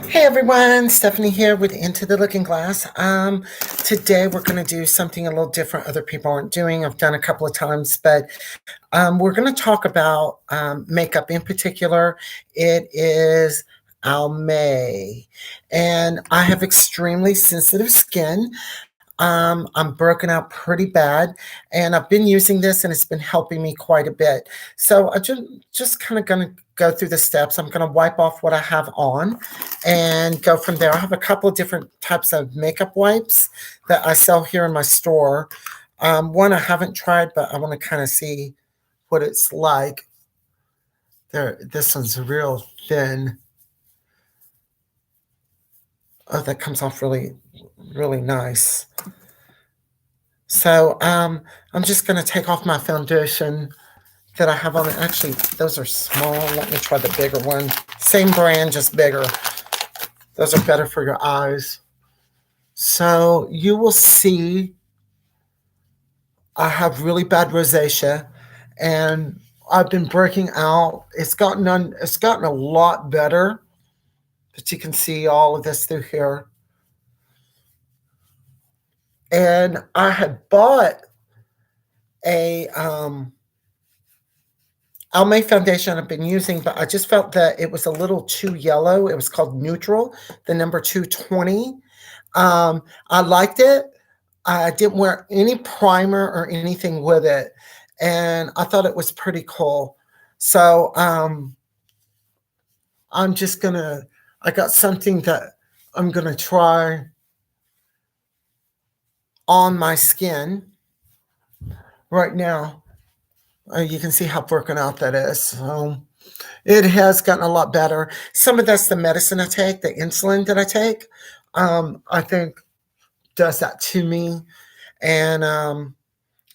Hey everyone, Stephanie here with Into the Looking Glass. Today we're going to do something a little different other people aren't doing. I've done a couple of times, but we're going to talk about makeup in particular. It is Almay, and I have extremely sensitive skin. I'm broken out pretty bad, and I've been using this, and it's been helping me quite a bit. So I just kind of going to go through the steps. I'm going to wipe off what I have on, and go from there. I have a couple of different types of makeup wipes that I sell here in my store. One I haven't tried, but I want to kind of see what it's like. There, this one's real thin. Oh, that comes off really, really nice. So I'm just going to take off my foundation that I have on it. Actually, those are small. Let me try the bigger one. Same brand, just bigger. Those are better for your eyes. So you will see I have really bad rosacea, and I've been breaking out. It's gotten a lot better, but you can see all of this through here. And I had bought a Almay foundation I've been using, but I just felt that it was a little too yellow. It was called Neutral, the number 220. I liked it. I didn't wear any primer or anything with it, and I thought it was pretty cool. So I'm just gonna. I got something that I'm gonna try on my skin right now. You can see how broken out that is. So it has gotten a lot better. Some of that's the medicine I take, the insulin that I take. I think does that to me. And,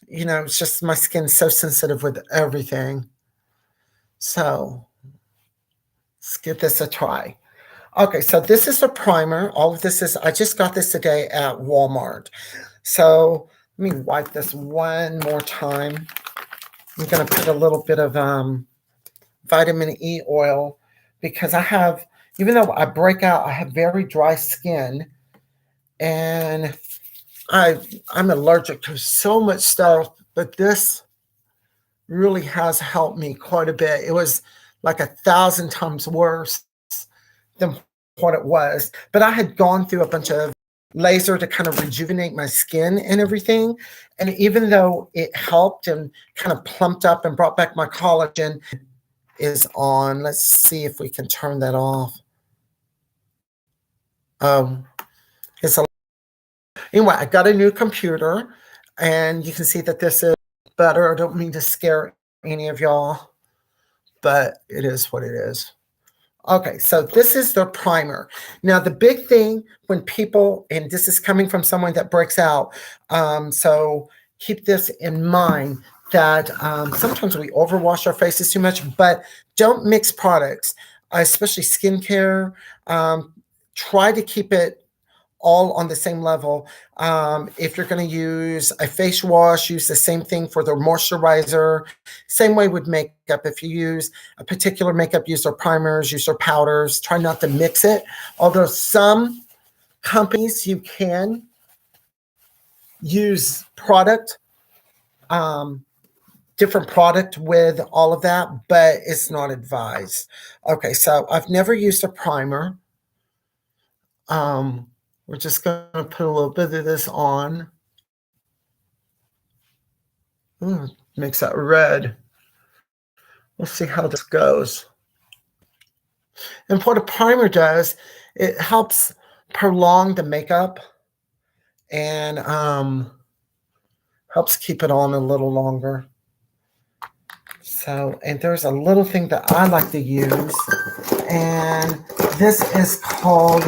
it's just my skin's so sensitive with everything. So let's give this a try. Okay, so this is a primer. All of this is, I just got this today at Walmart. So let me wipe this one more time. I'm going to put a little bit of vitamin E oil because I have, even though I break out, I have very dry skin, and I'm allergic to so much stuff, but this really has helped me quite a bit. It was like 1,000 times worse than what it was. But I had gone through a bunch of laser to kind of rejuvenate my skin and everything. And even though it helped and kind of plumped up and brought back my collagen, is on. Let's see if we can turn that off. It's a Anyway, I got a new computer, and you can see that this is better. I don't mean to scare any of y'all, but it is what it is. Okay, so this is the primer. Now, the big thing when people, and this is coming from someone that breaks out, so keep this in mind that sometimes we overwash our faces too much, but don't mix products, especially skincare. Try to keep it all on the same level. If you're going to use a face wash, use the same thing for the moisturizer. Same way with makeup. If you use a particular makeup, use their primers, use their powders. Try not to mix it. Although some companies, you can use product, different product with all of that, but it's not advised. Okay, so I've never used a primer. We're just going to put a little bit of this on. Ooh, makes that red. We'll see how this goes. And what a primer does, it helps prolong the makeup and helps keep it on a little longer. So, and there's a little thing that I like to use, and this is called,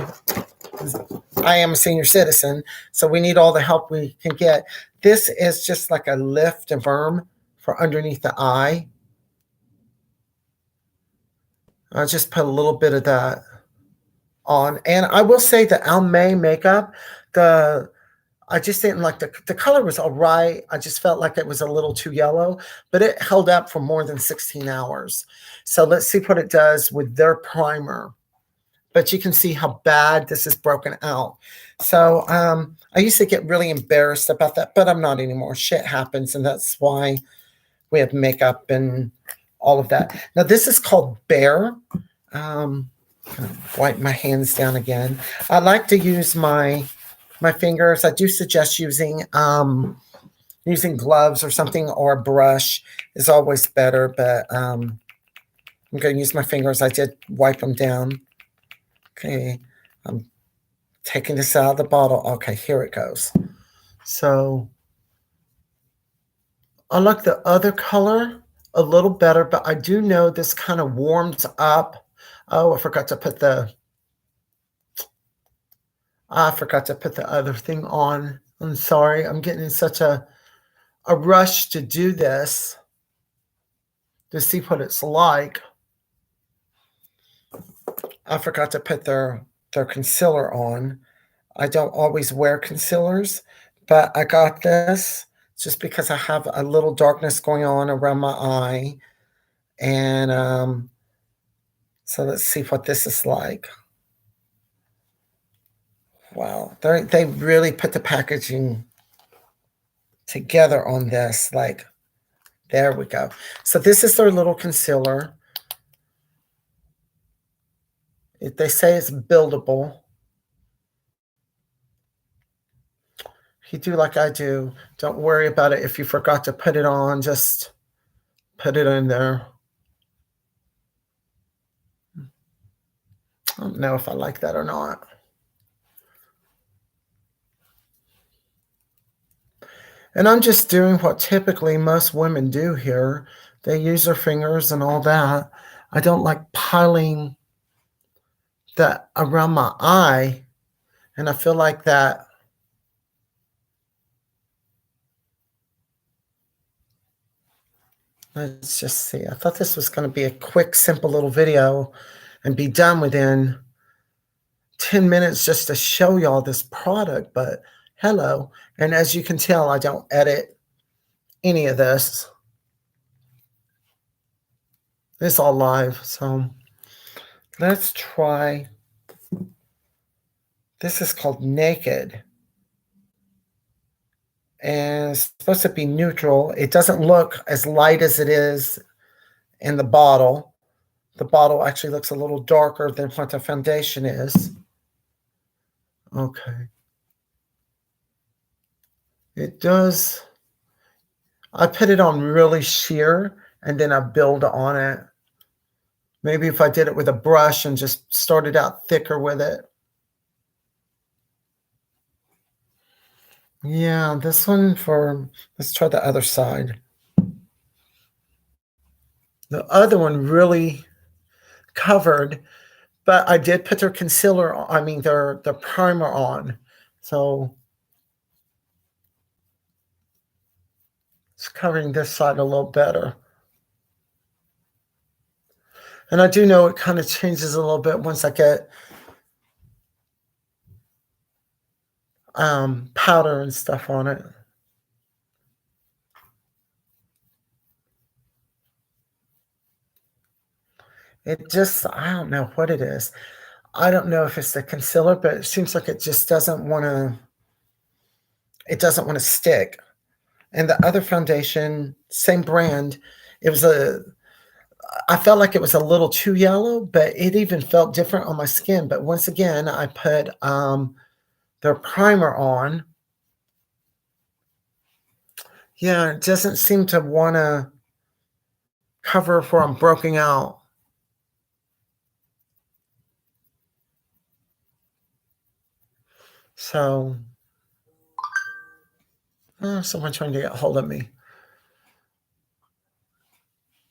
I am a senior citizen, so we need all the help we can get. This is just like a lift and firm for underneath the eye. I'll just put a little bit of that on. And I will say the Almay makeup, the I just didn't like the color was all right. I just felt like it was a little too yellow, but it held up for more than 16 hours. So let's see what it does with their primer. But you can see how bad this is broken out. So I used to get really embarrassed about that, but I'm not anymore. Shit happens, and that's why we have makeup and all of that. Now this is called Bear. Wipe my hands down again. I like to use my fingers. I do suggest using gloves or something, or a brush is always better. But I'm going to use my fingers. I did wipe them down. Okay, I'm taking this out of the bottle. Okay, here it goes. So I like the other color a little better, but I do know this kind of warms up. Oh, I forgot to put the other thing on. I'm sorry. I'm getting in such a rush to do this to see what it's like. I forgot to put their concealer on. I don't always wear concealers, but I got this just because I have a little darkness going on around my eye. And so let's see what this is like. Wow, they really put the packaging together on this. Like, there we go. So this is their little concealer. They say it's buildable. If you do like I do, don't worry about it. If you forgot to put it on, just put it in there. I don't know if I like that or not. And I'm just doing what typically most women do here. They use their fingers and all that. I don't like piling that around my eye. And I feel like that let's just see. I thought this was going to be a quick, simple little video and be done within 10 minutes just to show y'all this product. But hello. And as you can tell, I don't edit any of this. It's all live. So let's try. This is called Naked. And it's supposed to be neutral. It doesn't look as light as it is in the bottle. The bottle actually looks a little darker than what the foundation is. Okay. It does. I put it on really sheer and then I build on it. Maybe if I did it with a brush and just started out thicker with it. Yeah, this one let's try the other side. The other one really covered, but I did put their concealer, their primer on. So it's covering this side a little better. And I do know it kind of changes a little bit once I get powder and stuff on it. It just, I don't know what it is. I don't know if it's the concealer, but it seems like it just doesn't want to stick. And the other foundation, same brand, I felt like it was a little too yellow, but it even felt different on my skin. But once again, I put their primer on. Yeah, it doesn't seem to want to cover where I'm broken out. So, someone trying to get a hold of me.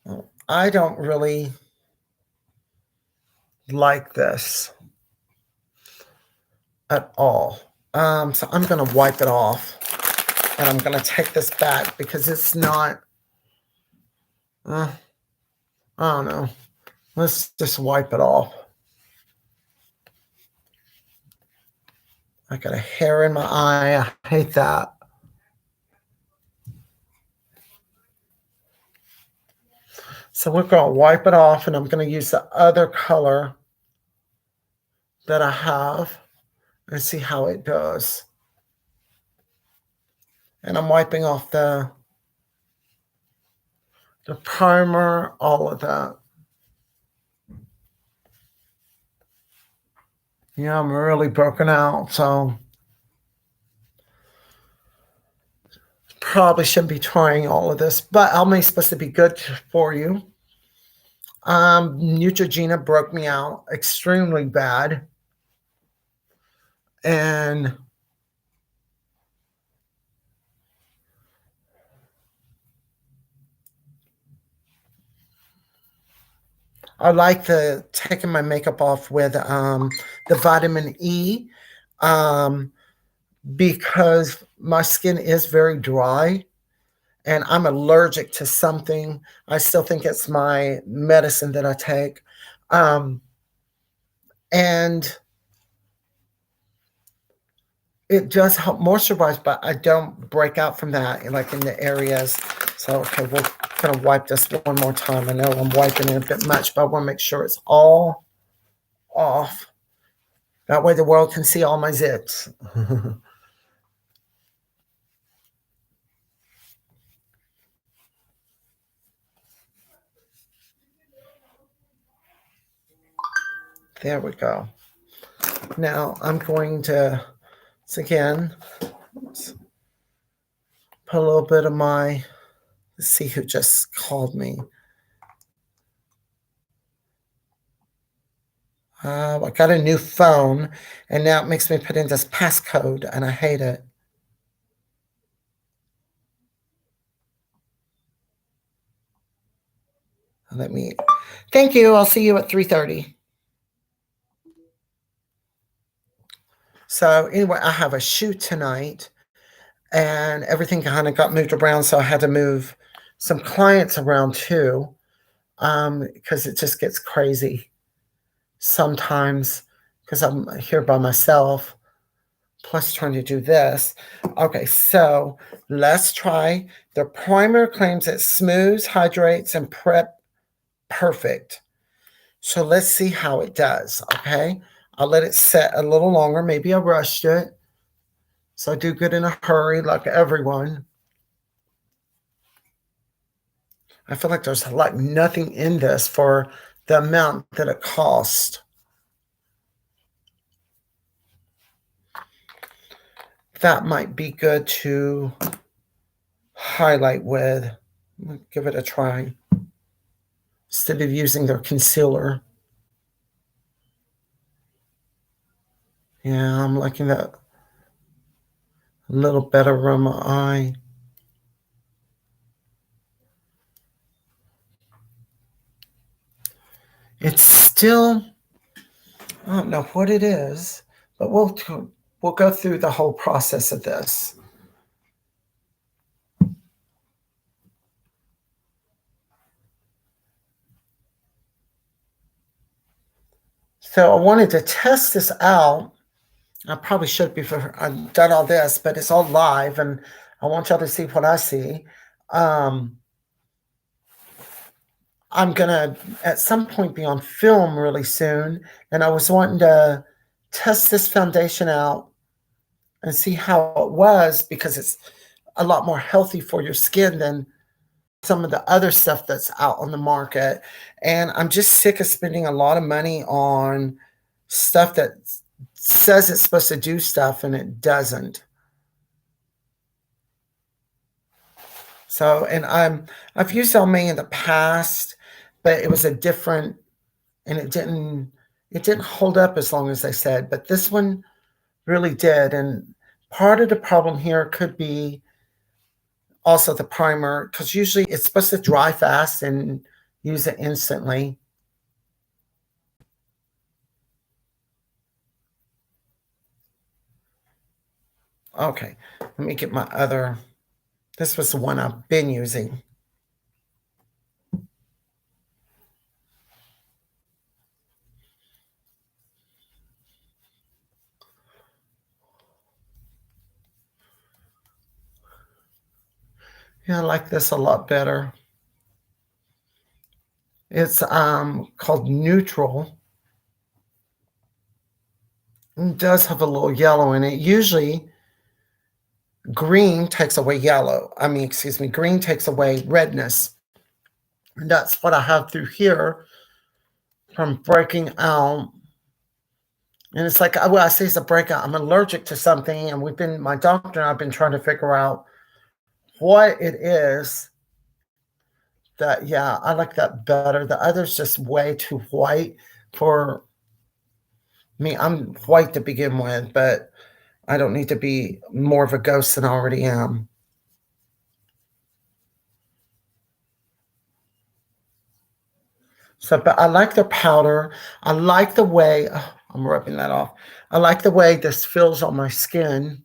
Well, I don't really like this at all. So I'm going to wipe it off. And I'm going to take this back because it's not, I don't know. Let's just wipe it off. I got a hair in my eye. I hate that. So we're going to wipe it off, and I'm going to use the other color that I have and see how it does. And I'm wiping off the primer, all of that. Yeah, I'm really broken out, so probably shouldn't be trying all of this, but Almay is supposed to be good for you. Neutrogena broke me out extremely bad. And I like taking my makeup off with the vitamin E because my skin is very dry and I'm allergic to something. I still think it's my medicine that I take. And it does help moisturize, but I don't break out from that, like in the areas. So, okay, we're going to wipe this one more time. I know I'm wiping it a bit much, but I want to make sure it's all off. That way the world can see all my zits. There we go. Now I'm going to, again, put a little bit of my, let's see who just called me. I got a new phone, and now it makes me put in this passcode, and I hate it. Let me, thank you. I'll see you at 3:30. So anyway, I have a shoot tonight, and everything kind of got moved around, so I had to move some clients around too, because it just gets crazy sometimes because I'm here by myself, plus trying to do this. Okay, so let's try. The primer claims it smooths, hydrates, and prep perfect. So let's see how it does, okay? I'll let it set a little longer. Maybe I rushed it. So I do good in a hurry like everyone. I feel like there's like nothing in this for the amount that it cost. That might be good to highlight with. Give it a try instead of using their concealer. Yeah, I'm liking that a little better around my eye. It's still, I don't know what it is, but we'll go through the whole process of this. So I wanted to test this out. I probably should before I've done all this, but it's all live, and I want y'all to see what I see. I'm gonna at some point be on film really soon, and I was wanting to test this foundation out and see how it was because it's a lot more healthy for your skin than some of the other stuff that's out on the market. And I'm just sick of spending a lot of money on stuff that says it's supposed to do stuff and it doesn't. So, and I've used Almay in the past, but it was a different, and it didn't hold up as long as they said, but this one really did. And part of the problem here could be also the primer, because usually it's supposed to dry fast and use it instantly. Okay, let me get my other, this was the one I've been using. Yeah, I like this a lot better. It's called Neutral. It does have a little yellow in it. Usually green takes away yellow. I mean, excuse me, green takes away redness. And that's what I have through here from breaking out. And it's like, well, I say it's a breakout. I'm allergic to something, and my doctor and I've been trying to figure out what it is. That, yeah, I like that better. The other's just way too white for me. I'm white to begin with, but I don't need to be more of a ghost than I already am. So, but I like the powder. I like the way, oh, I'm rubbing that off. I like the way this feels on my skin.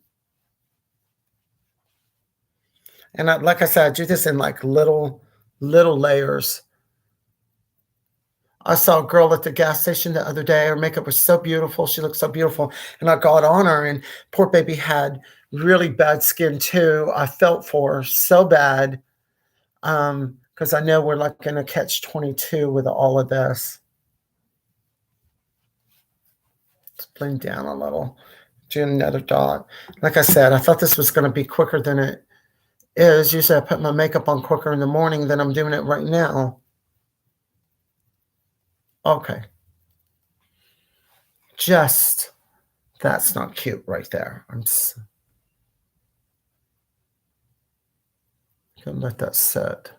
And like I said, I do this in like little layers. I saw a girl at the gas station the other day. Her makeup was so beautiful. She looked so beautiful. And I got on her, and poor baby had really bad skin too. I felt for her so bad because I know we're like in a catch-22 with all of this. Let's blend down a little. Do another dot. Like I said, I thought this was going to be quicker than it is. Usually I put my makeup on quicker in the morning than I'm doing it right now. Okay. Just, that's not cute right there. I'm just gonna let that sit.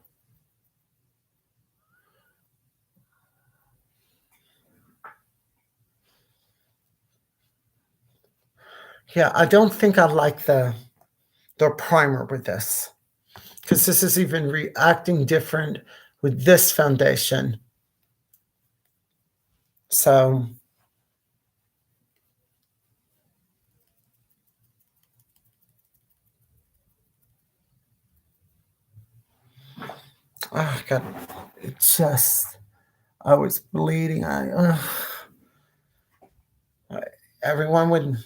Yeah, I don't think I like the primer with this, because this is even reacting different with this foundation. So oh God, it just, I was bleeding. Everyone with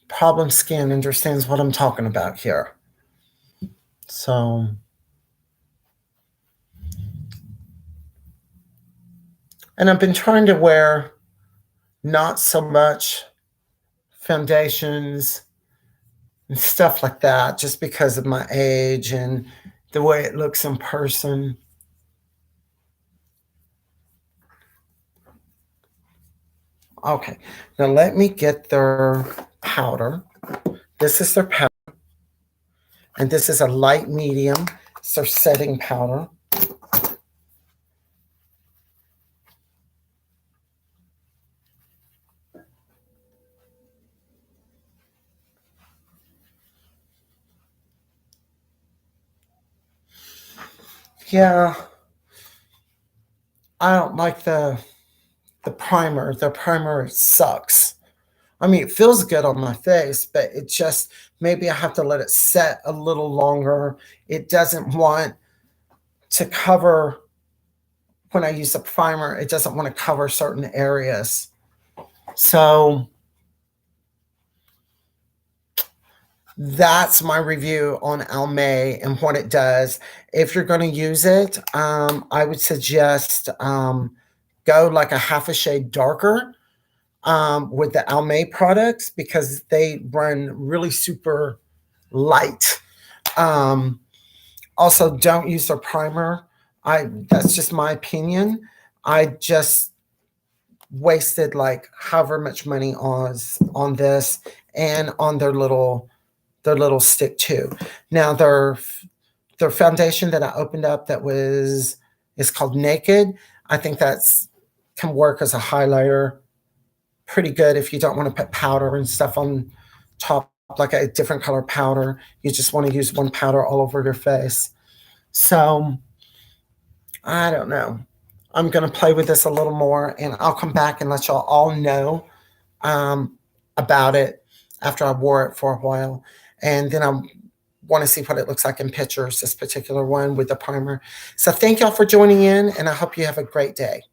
problem skin understands what I'm talking about here. So, and I've been trying to wear not so much foundations and stuff like that just because of my age and the way it looks in person. Okay, now let me get their powder. This is their powder, and this is a light medium. It's their setting powder. Yeah, I don't like the primer. The primer sucks. I mean, it feels good on my face, but it just, maybe I have to let it set a little longer. It doesn't want to cover, when I use the primer, it doesn't want to cover certain areas. So that's my review on Almay and what it does. If you're going to use it, I would suggest go like a half a shade darker with the Almay products, because they run really super light. Also, don't use their primer. That's just my opinion. I just wasted like however much money on this and on their little stick too. Now their foundation that I opened up that is called Naked. I think that's can work as a highlighter pretty good if you don't want to put powder and stuff on top, like a different color powder. You just want to use one powder all over your face. So I don't know. I'm going to play with this a little more, and I'll come back and let y'all all know about it after I wore it for a while. And then I want to see what it looks like in pictures, this particular one with the primer. So thank y'all for joining in, and I hope you have a great day.